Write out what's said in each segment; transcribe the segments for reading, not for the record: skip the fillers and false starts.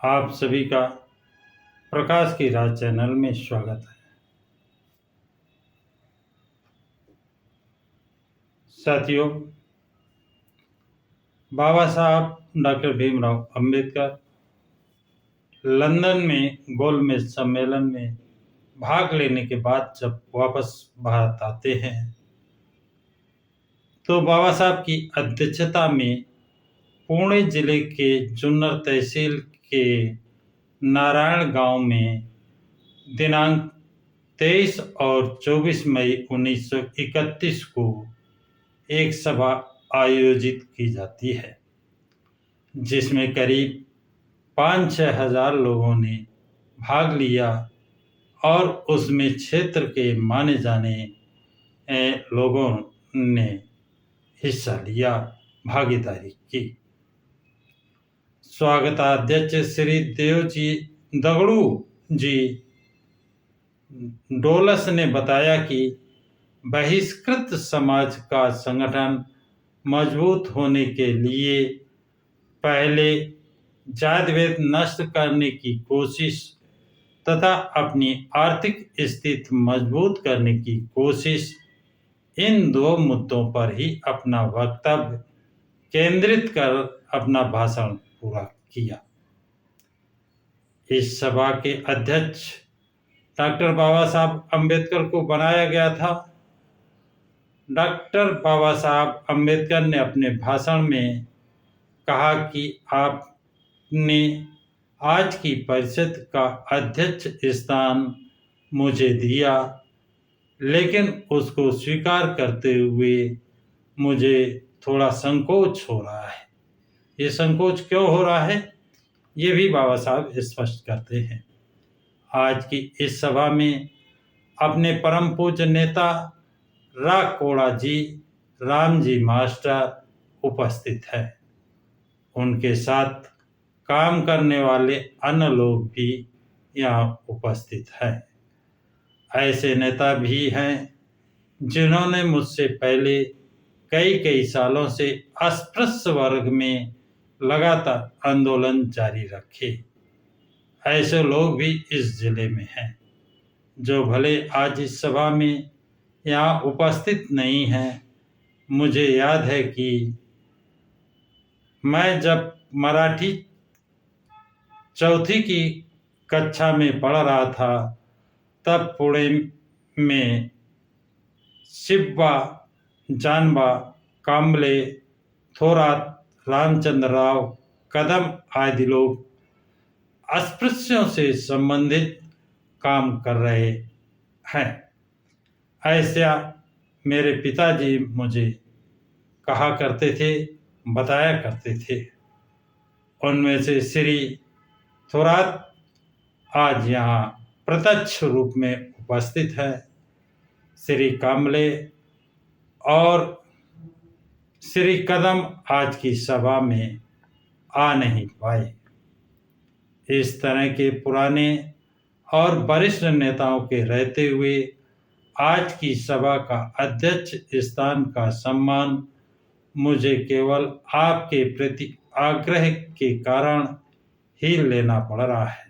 आप सभी का प्रकाश की राह चैनल में स्वागत है। साथियों, बाबा साहब डॉक्टर भीमराव अंबेडकर लंदन में गोलमेज सम्मेलन में भाग लेने के बाद जब वापस भारत आते हैं तो बाबा साहब की अध्यक्षता में पुणे जिले के जुन्नर तहसील के नारायण गांव में दिनांक 23 और 24 मई 1931 को एक सभा आयोजित की जाती है, जिसमें करीब 5-6 हजार लोगों ने भाग लिया और उसमें क्षेत्र के माने जाने लोगों ने हिस्सा लिया, भागीदारी की। स्वागताध्यक्ष श्री देवजी दगड़ू जी डोलस ने बताया कि बहिष्कृत समाज का संगठन मजबूत होने के लिए पहले जाति भेद नष्ट करने की कोशिश तथा अपनी आर्थिक स्थिति मजबूत करने की कोशिश, इन दो मुद्दों पर ही अपना वक्तव्य केंद्रित कर अपना भाषण पूरा किया। इस सभा के अध्यक्ष डॉक्टर बाबा साहब अंबेडकर को बनाया गया था। डॉक्टर बाबा साहब अंबेडकर ने अपने भाषण में कहा कि आपने आज की परिषद का अध्यक्ष स्थान मुझे दिया, लेकिन उसको स्वीकार करते हुए मुझे थोड़ा संकोच हो रहा है। ये संकोच क्यों हो रहा है, ये भी बाबा साहब स्पष्ट करते हैं। आज की इस सभा में अपने परम पूज्य नेता रा कोड़ा जी, राम जी मास्टर उपस्थित है। उनके साथ काम करने वाले अन्य लोग भी यहाँ उपस्थित हैं। ऐसे नेता भी हैं जिन्होंने मुझसे पहले कई सालों से अस्पृश्य वर्ग में लगातार आंदोलन जारी रखे। ऐसे लोग भी इस जिले में हैं जो भले आज इस सभा में यहाँ उपस्थित नहीं हैं। मुझे याद है कि मैं जब मराठी चौथी की कक्षा में पढ़ रहा था तब पुणे में शिब्बा, जानबा, कांबले, थोरात, रामचंद्र राव, कदम आदि लोग अस्पृश्यों से संबंधित काम कर रहे हैं। ऐसा मेरे पिताजी मुझे कहा करते थे, बताया करते थे। उनमें से श्री थोरात आज यहाँ प्रत्यक्ष रूप में उपस्थित है। श्री कांबले और श्री कदम आज की सभा में आ नहीं पाए। इस तरह के पुराने और वरिष्ठ नेताओं के रहते हुए आज की सभा का अध्यक्ष स्थान का सम्मान मुझे केवल आपके प्रति आग्रह के कारण ही लेना पड़ रहा है।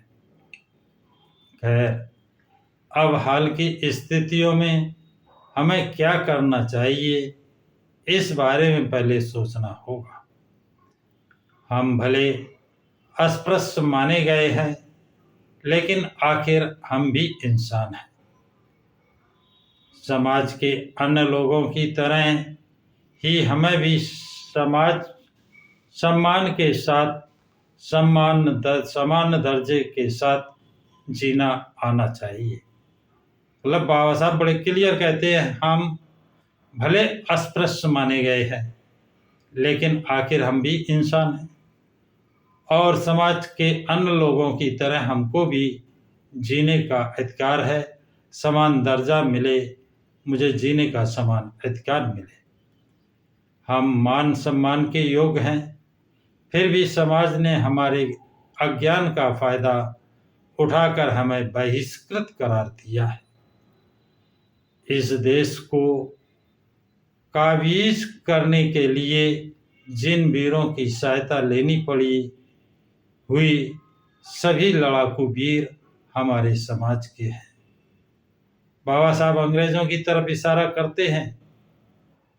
खैर, अब हाल की स्थितियों में हमें क्या करना चाहिए, इस बारे में पहले सोचना होगा। हम भले अस्पृश्य माने गए हैं, लेकिन आखिर हम भी इंसान हैं। समाज के अन्य लोगों की तरह ही हमें भी समाज सम्मान के साथ समान दर्जे के साथ जीना आना चाहिए। मतलब बाबा साहब बड़े क्लियर कहते हैं, हम भले अस्पृश्य माने गए हैं, लेकिन आखिर हम भी इंसान हैं और समाज के अन्य लोगों की तरह हमको भी जीने का अधिकार है। समान दर्जा मिले, मुझे जीने का समान अधिकार मिले। हम मान सम्मान के योग्य हैं, फिर भी समाज ने हमारे अज्ञान का फायदा उठाकर हमें बहिष्कृत करार दिया है। इस देश को काबीज करने के लिए जिन वीरों की सहायता लेनी पड़ी हुई, सभी लड़ाकू वीर हमारे समाज के हैं। बाबा साहब अंग्रेजों की तरफ इशारा करते हैं,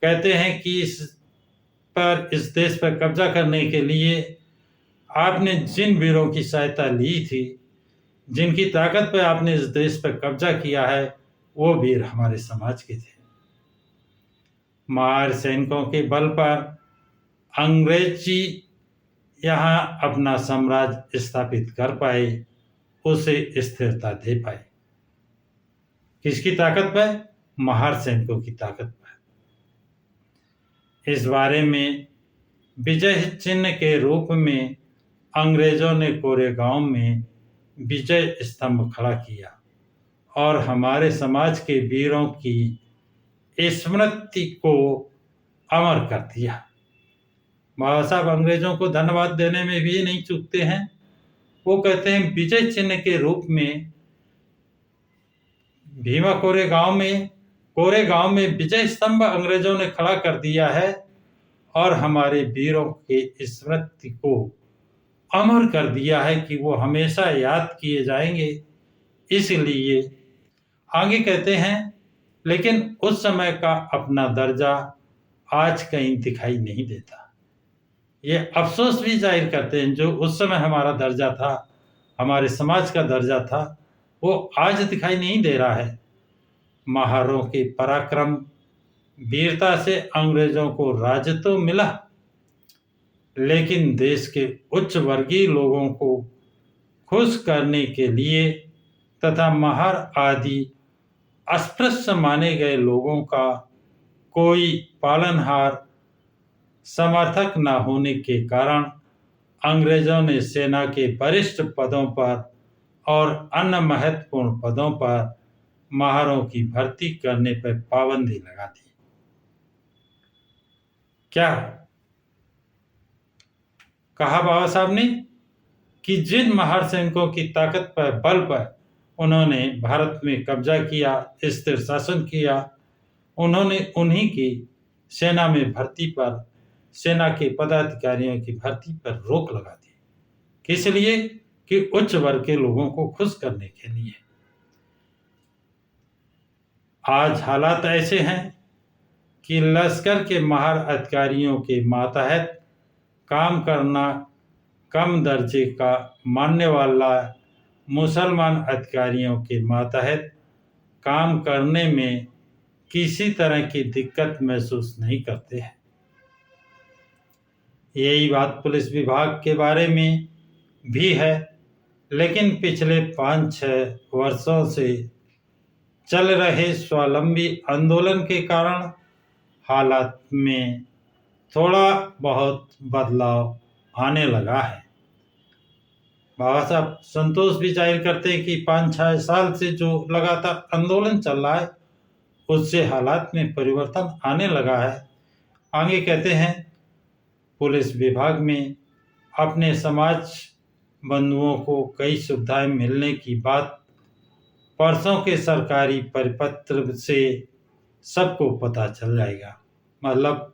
कहते हैं कि इस देश पर कब्जा करने के लिए आपने जिन वीरों की सहायता ली थी, जिनकी ताकत पर आपने इस देश पर कब्जा किया है, वो वीर हमारे समाज के थे। महार सैनिकों के बल पर अंग्रेजी यहाँ अपना साम्राज्य स्थापित कर पाए, उसे स्थिरता दे पाए। किसकी ताकत पर? महार सैनिकों की ताकत पर। इस बारे में विजय चिन्ह के रूप में अंग्रेजों ने कोरेगांव में विजय स्तंभ खड़ा किया और हमारे समाज के वीरों की स्मृति को अमर कर दिया। बाबा साहब अंग्रेजों को धन्यवाद देने में भी नहीं चूकते हैं। वो कहते हैं विजय चिन्ह के रूप में भीमा कोरेगांव में विजय स्तंभ अंग्रेजों ने खड़ा कर दिया है और हमारे वीरों के स्मृति को अमर कर दिया है कि वो हमेशा याद किए जाएंगे। इसलिए आगे कहते हैं, लेकिन उस समय का अपना दर्जा आज कहीं दिखाई नहीं देता। ये अफसोस भी जाहिर करते हैं, जो उस समय हमारा दर्जा था, हमारे समाज का दर्जा था, वो आज दिखाई नहीं दे रहा है। महारों के पराक्रम वीरता से अंग्रेजों को राज्य तो मिला, लेकिन देश के उच्च वर्गीय लोगों को खुश करने के लिए तथा महार आदि अस्पृश्य माने गए लोगों का कोई पालनहार समर्थक न होने के कारण अंग्रेजों ने सेना के वरिष्ठ पदों पर और अन्य महत्वपूर्ण पदों पर महारों की भर्ती करने पर पाबंदी लगा दी। क्या कहा बाबा साहब ने कि जिन महार सैनिकों की ताकत पर बल पर उन्होंने भारत में कब्जा किया, स्थिर शासन किया, उन्होंने उन्हीं की सेना में भर्ती पर, सेना के पदाधिकारियों की भर्ती पर रोक लगा दी। किस लिए? कि उच्च वर्ग के लोगों को खुश करने के लिए। आज हालात ऐसे हैं कि लश्कर के महार अधिकारियों के मातहत काम करना कम दर्जे का मानने वाला मुसलमान अधिकारियों के मातहत काम करने में किसी तरह की दिक्कत महसूस नहीं करते हैं। यही बात पुलिस विभाग के बारे में भी है, लेकिन पिछले 5-6 वर्षों से चल रहे स्वावलंबी आंदोलन के कारण हालात में थोड़ा बहुत बदलाव आने लगा है। बाबा साहब संतोष भी जाहिर करते हैं कि 5-6 साल से जो लगातार आंदोलन चल रहा है, उससे हालात में परिवर्तन आने लगा है। आगे कहते हैं, पुलिस विभाग में अपने समाज बंधुओं को कई सुविधाएं मिलने की बात परसों के सरकारी परिपत्र से सबको पता चल जाएगा। मतलब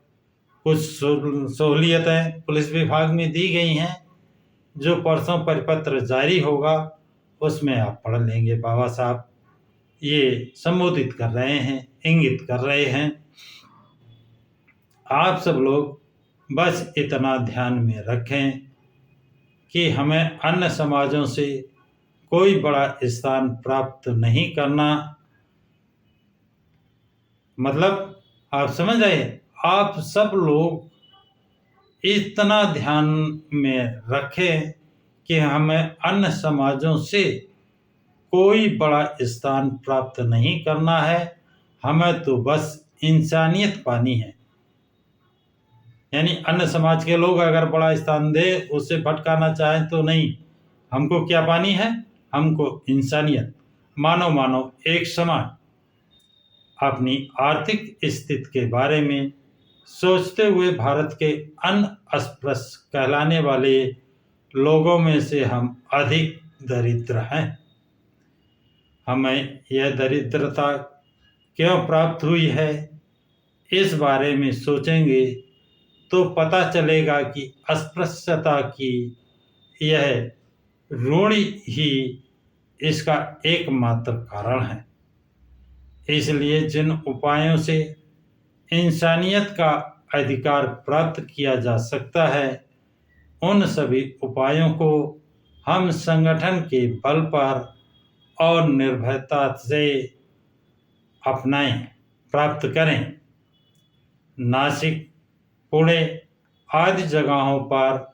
कुछ सहूलियतें पुलिस विभाग में दी गई हैं, जो परसों परिपत्र जारी होगा उसमें आप पढ़ लेंगे। बाबा साहब ये संबोधित कर रहे हैं, इंगित कर रहे हैं। आप सब लोग बस इतना ध्यान में रखें कि हमें अन्य समाजों से कोई बड़ा स्थान प्राप्त नहीं करना। मतलब आप समझ आए, आप सब लोग इतना ध्यान में रखें कि हमें अन्य समाजों से कोई बड़ा स्थान प्राप्त नहीं करना है। हमें तो बस इंसानियत पानी है। यानी अन्य समाज के लोग अगर बड़ा स्थान दे, उससे भटकाना चाहें तो नहीं, हमको क्या पानी है? हमको इंसानियत, मानव एक समान। अपनी आर्थिक स्थिति के बारे में सोचते हुए भारत के अन्य अस्पृश्य कहलाने वाले लोगों में से हम अधिक दरिद्र हैं। हमें यह दरिद्रता क्यों प्राप्त हुई है, इस बारे में सोचेंगे तो पता चलेगा कि अस्पृश्यता की यह ऋण ही इसका एकमात्र कारण है। इसलिए जिन उपायों से इंसानियत का अधिकार प्राप्त किया जा सकता है, उन सभी उपायों को हम संगठन के बल पर और निर्भयता से अपनाएं, प्राप्त करें। नासिक, पुणे आदि जगहों पर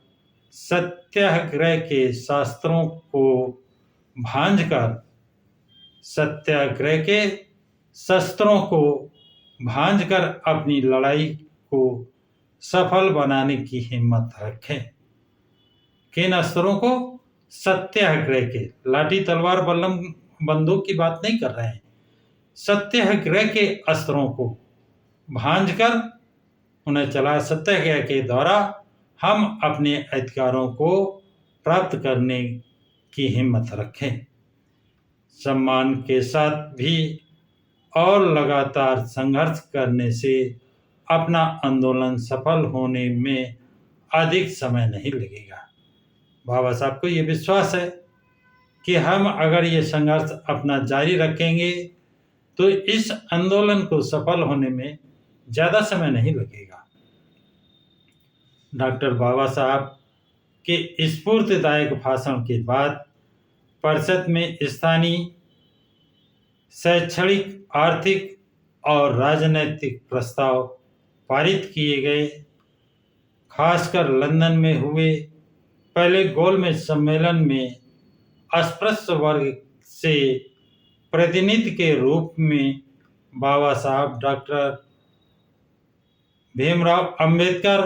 सत्याग्रह के शस्त्रों को भांजकर अपनी लड़ाई को सफल बनाने की हिम्मत रखें। किन अस्त्रों को? सत्याग्रह के। लाठी तलवार बंदूक की बात नहीं कर रहे हैं। सत्याग्रह के अस्त्रों को भांजकर उन्हें चला। सत्याग्रह के द्वारा हम अपने अधिकारों को प्राप्त करने की हिम्मत रखें। सम्मान के साथ भी और लगातार संघर्ष करने से अपना आंदोलन सफल होने में अधिक समय नहीं लगेगा। बाबा साहब को ये विश्वास है कि हम अगर ये संघर्ष अपना जारी रखेंगे तो इस आंदोलन को सफल होने में ज़्यादा समय नहीं लगेगा। डॉक्टर बाबा साहब के स्फूर्तिदायक भाषण के बाद परिषद में स्थानीय शैक्षणिक, आर्थिक और राजनीतिक प्रस्ताव पारित किए गए। खासकर लंदन में हुए पहले गोलमेज सम्मेलन में अस्पृश्य वर्ग से प्रतिनिधि के रूप में बाबा साहब डॉक्टर भीमराव अंबेडकर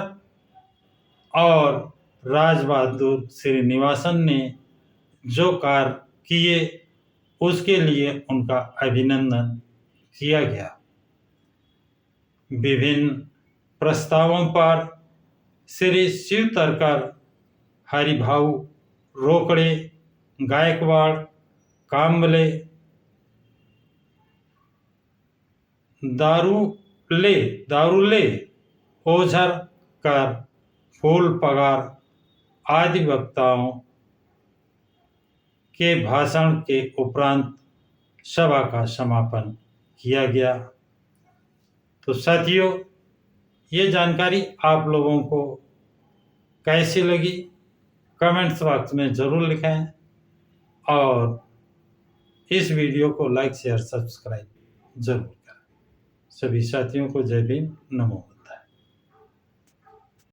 और राजबहादुर श्रीनिवासन ने जो कार्य किए उसके लिए उनका अभिनंदन किया गया। विभिन्न प्रस्तावों पर श्री शिव तरकर, हरिभाऊ रोकड़े, गायकवाड़, काम्बले, दारुले, ओझरकर, फूल पगार आदि वक्ताओं के भाषण के उपरांत सभा का समापन किया गया। तो साथियों, ये जानकारी आप लोगों को कैसी लगी कमेंट्स बॉक्स में ज़रूर लिखें और इस वीडियो को लाइक, शेयर, सब्सक्राइब जरूर करें। सभी साथियों को जय भीम, नमो।